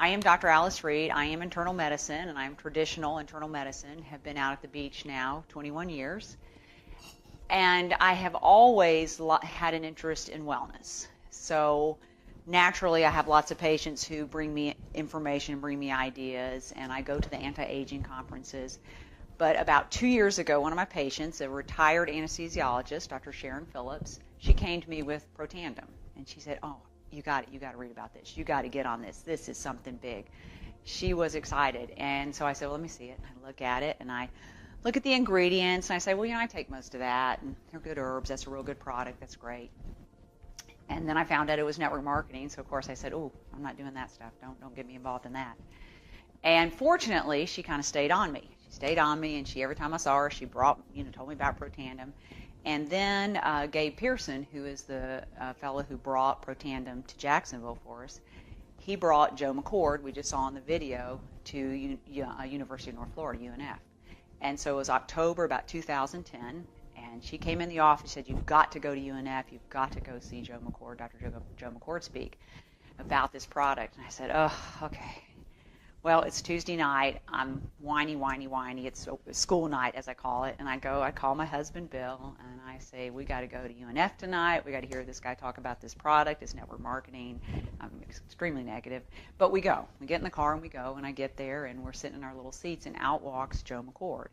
am Dr. Alice Reed. I am internal medicine, and I'm traditional internal medicine. Have been out at the beach now 21 years. And I have always had an interest in wellness. So naturally, I have lots of patients who bring me information, bring me ideas, and I go to the anti-aging conferences. But about 2 years ago, one of my patients, a retired anesthesiologist, Dr. Sharon Phillips, she came to me with Protandim. And she said, oh, you got to read about this. You got to get on this. This is something big. She was excited. And so I said, well, let me see it. I look at it, and I look at the ingredients, and I say, well, I take most of that, and they're good herbs. That's a real good product. That's great. And then I found out it was network marketing, so of course I said, oh, I'm not doing that stuff. Don't get me involved in that. And fortunately, she kind of stayed on me. She stayed on me, and every time I saw her, she told me about Protandim. And then Gabe Pearson, who is the fellow who brought Protandim to Jacksonville for us, he brought Joe McCord, we just saw in the video, to University of North Florida, UNF. And so it was October about 2010, and she came in the office and said, you've got to go to UNF, you've got to go see Joe McCord, Dr. Joe McCord speak about this product. And I said, oh, okay. Well, it's Tuesday night. I'm whiny. It's school night, as I call it. And I call my husband, Bill, and I say, we got to go to UNF tonight. We got to hear this guy talk about this product, this network marketing. I'm extremely negative. But we go. We get in the car and we go, and I get there, and we're sitting in our little seats, and out walks Joe McCord.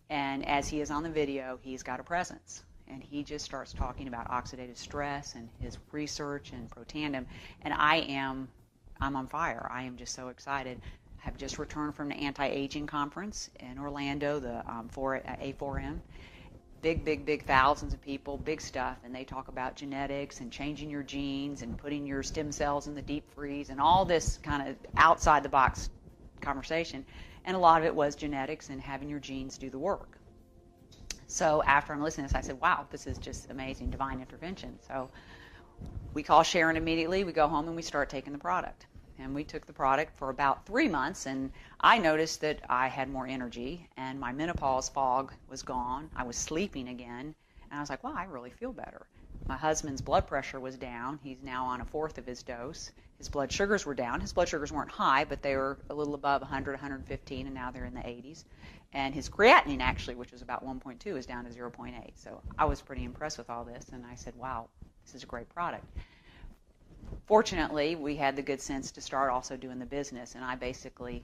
And as he is on the video, he's got a presence. And he just starts talking about oxidative stress and his research and Protandim. And I'm on fire. I am just so excited. Have just returned from the anti-aging conference in Orlando, the A4M. Big thousands of people, big stuff, and they talk about genetics and changing your genes and putting your stem cells in the deep freeze and all this kind of outside the box conversation. And a lot of it was genetics and having your genes do the work. So after I'm listening to this, I said, wow, this is just amazing, divine intervention. So we call Sharon immediately, we go home, and we start taking the product. And we took the product for about 3 months, and I noticed that I had more energy, and my menopause fog was gone. I was sleeping again, and I was like, wow, I really feel better. My husband's blood pressure was down. He's now on a fourth of his dose. His blood sugars were down. His blood sugars weren't high, but they were a little above 100, 115, and now they're in the 80s. And his creatinine, actually, which was about 1.2, is down to 0.8. So I was pretty impressed with all this, and I said, wow, this is a great product. Fortunately, we had the good sense to start also doing the business, and I basically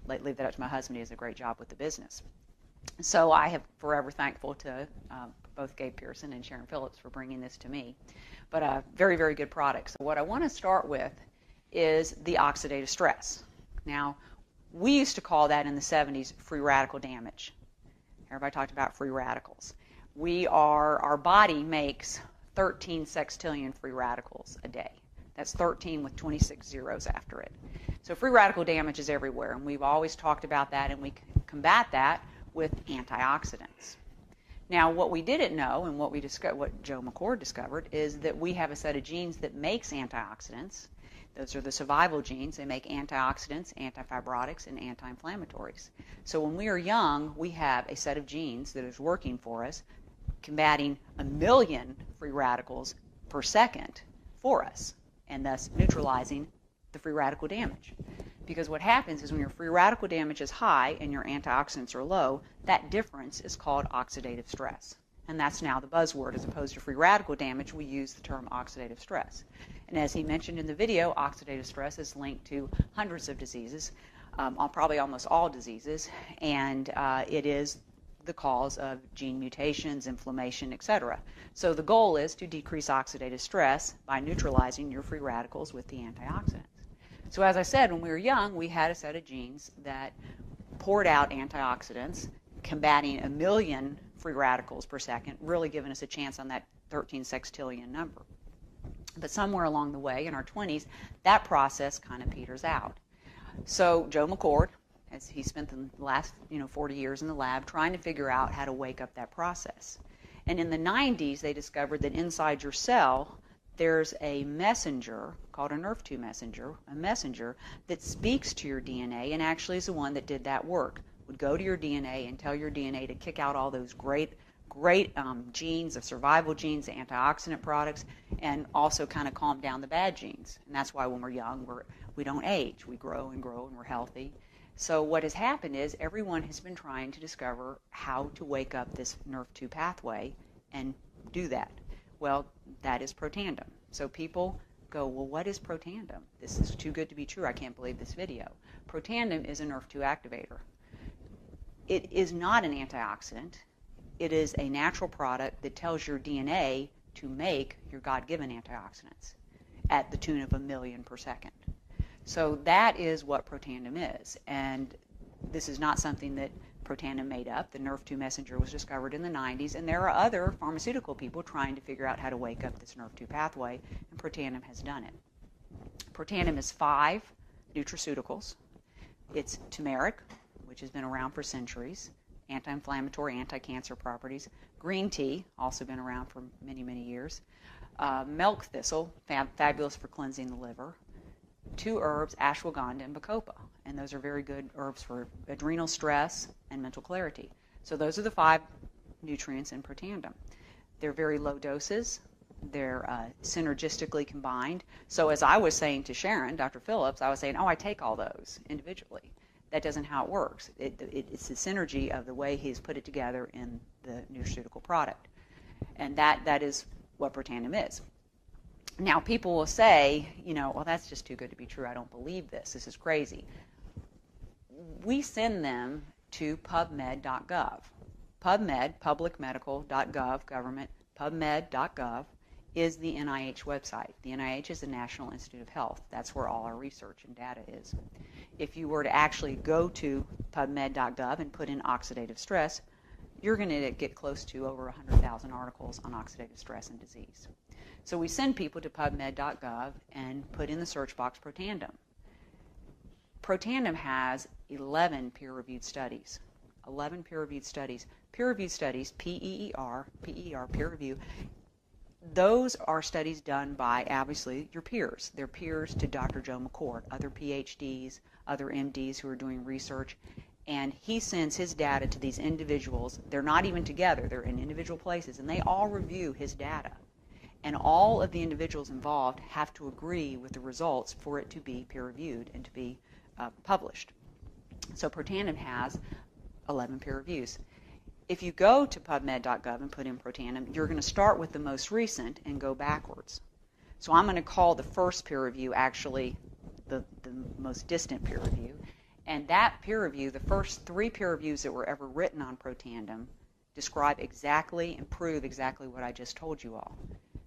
leave that up to my husband. He does a great job with the business. So I am forever thankful to both Gabe Pearson and Sharon Phillips for bringing this to me. But a very, very good product. So what I want to start with is the oxidative stress. Now, we used to call that in the 70s free radical damage. Everybody talked about free radicals. Our body makes 13 sextillion free radicals a day. That's 13 with 26 zeros after it. So free radical damage is everywhere, and we've always talked about that, and we combat that with antioxidants. Now, what we didn't know, and what Joe McCord discovered, is that we have a set of genes that makes antioxidants. Those are the survival genes. They make antioxidants, antifibrotics, and anti-inflammatories. So when we are young, we have a set of genes that is working for us, combating 1 million free radicals per second for us, and thus neutralizing the free radical damage. Because what happens is when your free radical damage is high and your antioxidants are low, that difference is called oxidative stress. And that's now the buzzword. As opposed to free radical damage, we use the term oxidative stress. And as he mentioned in the video, oxidative stress is linked to hundreds of diseases, probably almost all diseases, and it is the cause of gene mutations, inflammation, etc. So the goal is to decrease oxidative stress by neutralizing your free radicals with the antioxidants. So as I said, when we were young, we had a set of genes that poured out antioxidants, combating 1 million free radicals per second, really giving us a chance on that 13 sextillion number. But somewhere along the way, in our 20s, that process kind of peters out. So Joe McCord, as he spent the last 40 years in the lab trying to figure out how to wake up that process. And in the 90s, they discovered that inside your cell, there's a messenger called a NRF2 messenger, a messenger that speaks to your DNA and actually is the one that did that work. Would go to your DNA and tell your DNA to kick out all those great genes, the survival genes, the antioxidant products, and also kind of calm down the bad genes. And that's why when we're young, we don't age. We grow and grow and we're healthy. So what has happened is everyone has been trying to discover how to wake up this NRF2 pathway and do that. Well, that is Protandim. So people go, well, what is Protandim? This is too good to be true. I can't believe this video. Protandim is a NRF2 activator. It is not an antioxidant. It is a natural product that tells your DNA to make your God-given antioxidants at the tune of 1 million per second. So that is what Protandim is. And this is not something that Protandim made up. The NRF2 messenger was discovered in the 90s, and there are other pharmaceutical people trying to figure out how to wake up this NRF2 pathway, and Protandim has done it. Protandim is 5 nutraceuticals. It's turmeric, which has been around for centuries, anti-inflammatory, anti-cancer properties. Green tea, also been around for many, many years. Milk thistle, fabulous for cleansing the liver. 2 herbs, ashwagandha and bacopa, and those are very good herbs for adrenal stress and mental clarity. So those are the 5 nutrients in Protandim. They're very low doses. They're synergistically combined. So as I was saying to Sharon, Dr. Phillips, I was saying, I take all those individually. That doesn't how it works. It's the synergy of the way he's put it together in the nutraceutical product. And that is what Protandim is. Now, people will say, well, that's just too good to be true. I don't believe this. This is crazy. We send them to pubmed.gov. PubMed, publicmedical.gov, government, pubmed.gov is the NIH website. The NIH is the National Institute of Health. That's where all our research and data is. If you were to actually go to pubmed.gov and put in oxidative stress, you're going to get close to over 100,000 articles on oxidative stress and disease. So we send people to pubmed.gov and put in the search box Protandim. Protandim has 11 peer-reviewed studies. 11 peer-reviewed studies. Peer-reviewed studies, P-E-E-R, peer review, those are studies done by, obviously, your peers. They're peers to Dr. Joe McCord, other PhDs, other MDs who are doing research, and he sends his data to these individuals. They're not even together. They're in individual places, and they all review his data. And all of the individuals involved have to agree with the results for it to be peer-reviewed and to be published. So Protandim has 11 peer reviews. If you go to pubmed.gov and put in Protandim, you're going to start with the most recent and go backwards. So I'm going to call the first peer review actually the most distant peer review. And that peer review, the first 3 peer reviews that were ever written on Protandim, describe exactly and prove exactly what I just told you all.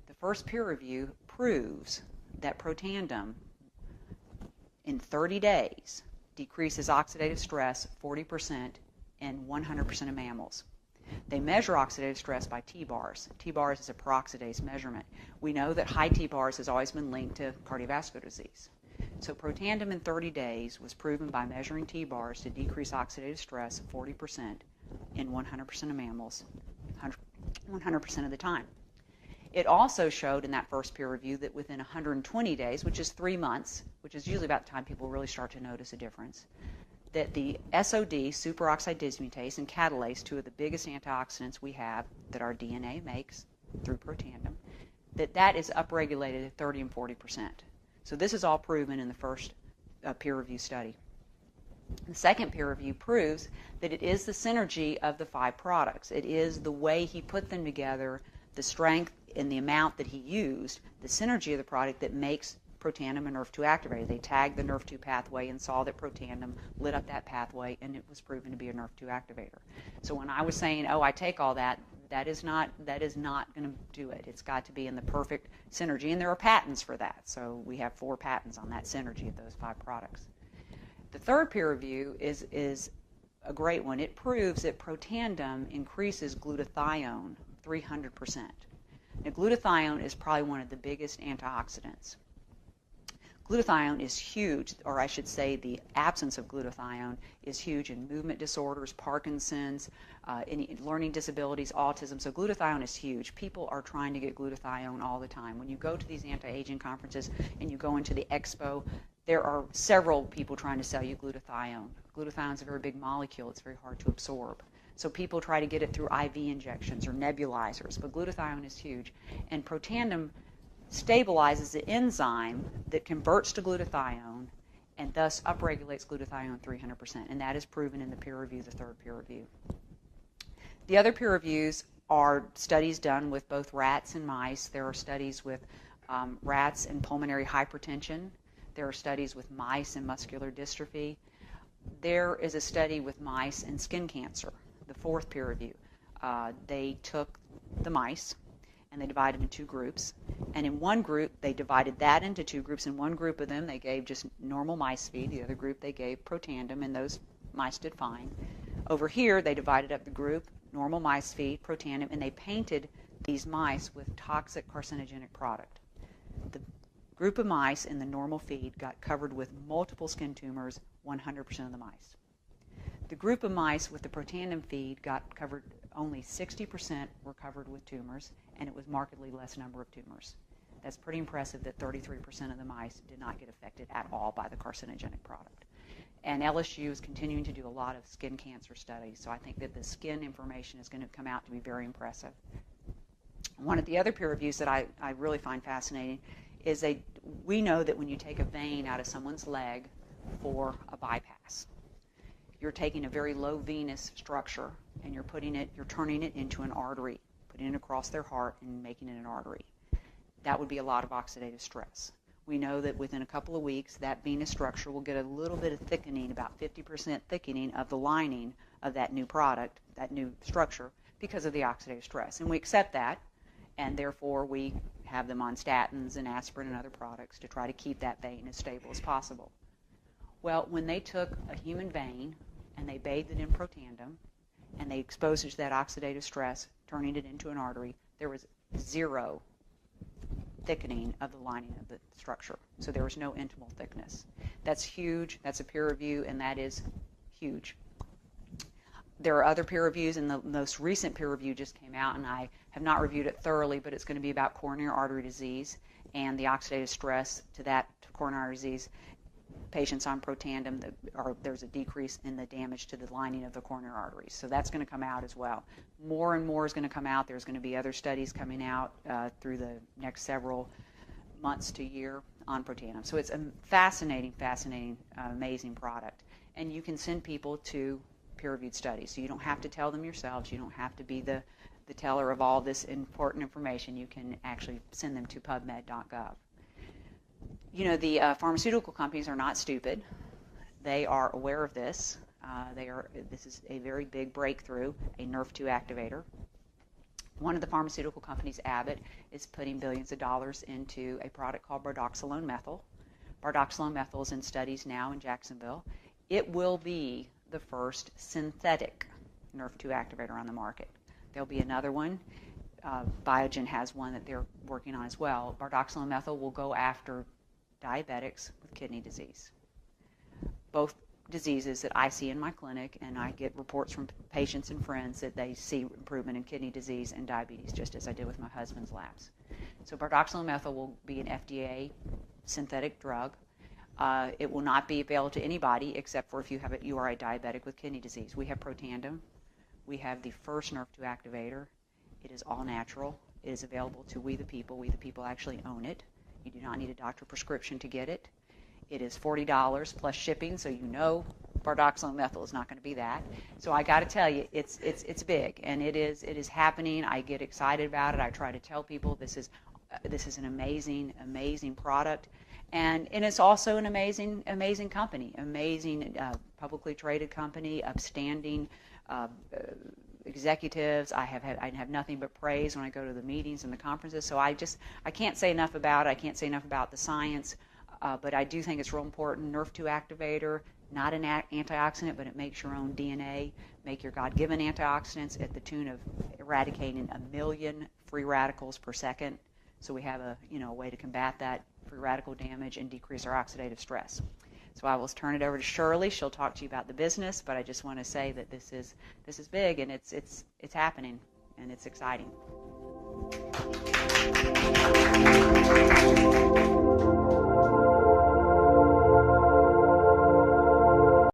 The first peer review proves that Protandim in 30 days decreases oxidative stress 40% in 100% of mammals. They measure oxidative stress by T-bars. T-bars is a peroxidase measurement. We know that high T-bars has always been linked to cardiovascular disease. So Protandim in 30 days was proven by measuring T-bars to decrease oxidative stress 40% in 100% of mammals, 100% of the time. It also showed in that first peer review that within 120 days, which is 3 months, which is usually about the time people really start to notice a difference, that the SOD, superoxide dismutase, and catalase, 2 of the biggest antioxidants we have that our DNA makes through Protandim, that is upregulated at 30 and 40%. So this is all proven in the first peer review study. The second peer review proves that it is the synergy of the 5 products. It is the way he put them together, the strength and the amount that he used, the synergy of the product that makes Protandim a NRF2 activator. They tagged the NRF2 pathway and saw that Protandim lit up that pathway, and it was proven to be a NRF2 activator. So when I was saying, I take all that, that is not going to do it. It's got to be in the perfect synergy, and there are patents for that. So we have 4 patents on that synergy of those 5 products. The third peer review is a great one. It proves that Protandim increases glutathione 300%. Now, glutathione is probably one of the biggest antioxidants. Glutathione is huge, or I should say the absence of glutathione is huge in movement disorders, Parkinson's, any learning disabilities, autism. So glutathione is huge. People are trying to get glutathione all the time. When you go to these anti-aging conferences and you go into the expo, there are several people trying to sell you glutathione. Glutathione is a very big molecule. It's very hard to absorb. So people try to get it through IV injections or nebulizers, but glutathione is huge. And Protandim stabilizes the enzyme that converts to glutathione and thus upregulates glutathione 300%. And that is proven in the peer review, the third peer review. The other peer reviews are studies done with both rats and mice. There are studies with rats and pulmonary hypertension. There are studies with mice and muscular dystrophy. There is a study with mice and skin cancer, the fourth peer review. They took the mice and they divided them in two groups. And in one group, they divided that into two groups. In one group of them, they gave just normal mice feed. The other group, they gave Protandim, and those mice did fine. Over here, they divided up the group, normal mice feed, Protandim, and they painted these mice with toxic carcinogenic product. The group of mice in the normal feed got covered with multiple skin tumors, 100% of the mice. The group of mice with the Protandim feed got covered, only 60% were covered with tumors, and it was markedly less number of tumors. That's pretty impressive that 33% of the mice did not get affected at all by the carcinogenic product. And LSU is continuing to do a lot of skin cancer studies, so I think that the skin information is going to come out to be very impressive. One of the other peer reviews that I really find fascinating is we know that when you take a vein out of someone's leg for a bypass, you're taking a very low venous structure and you're turning it into an artery, putting it across their heart and making it an artery. That would be a lot of oxidative stress. We know that within a couple of weeks, that venous structure will get a little bit of thickening, about 50% thickening of the lining of that new product, that new structure, because of the oxidative stress. And we accept that, and therefore we have them on statins and aspirin and other products to try to keep that vein as stable as possible. Well, when they took a human vein and they bathed it in Protandim and they exposed it to that oxidative stress, turning it into an artery, there was zero thickening of the lining of the structure. So there was no intimal thickness. That's huge. That's a peer review, and that is huge. There are other peer reviews, and the most recent peer review just came out, and I have not reviewed it thoroughly, but it's going to be about coronary artery disease and the oxidative stress to coronary artery disease. Patients on Protandim, there's a decrease in the damage to the lining of the coronary arteries. So that's going to come out as well. More and more is going to come out. There's going to be other studies coming out through the next several months to year on Protandim. So it's a fascinating, amazing product. And you can send people to peer-reviewed studies. So you don't have to tell them yourselves. You don't have to be the teller of all this important information. You can actually send them to pubmed.gov. You know, the pharmaceutical companies are not stupid. They are aware of this. This is a very big breakthrough, a Nrf2 activator. One of the pharmaceutical companies, Abbott, is putting billions of dollars into a product called bardoxolone methyl. Bardoxolone methyl is in studies now in Jacksonville. It will be the first synthetic Nrf2 activator on the market. There'll be another one. Biogen has one that they're working on as well. Bardoxolone methyl will go after diabetics with kidney disease. Both diseases that I see in my clinic, and I get reports from patients and friends that they see improvement in kidney disease and diabetes, just as I did with my husband's labs. So bardoxolone methyl will be an FDA synthetic drug. It will not be available to anybody except for if you are a diabetic with kidney disease. We have Protandim. We have the first Nrf2 activator. It is all natural. It is available to we the people. We the people actually own it. You do not need a doctor prescription to get it. It is $40 plus shipping, so you know bardoxolone methyl is not going to be that. So I got to tell you, it's big, and it is happening. I get excited about it. I try to tell people this is an amazing product, and it's also an amazing company, amazing publicly traded company, upstanding executives. I have nothing but praise when I go to the meetings and the conferences. So I can't say enough about it. I can't say enough about the science, but I do think it's real important. Nrf2 activator, not an antioxidant, but it makes your own DNA, make your God-given antioxidants at the tune of eradicating 1 million free radicals per second. So we have a way to combat that free radical damage and decrease our oxidative stress. So I will turn it over to Shirley. She'll talk to you about the business, but I just want to say that this is big, and it's happening, and it's exciting.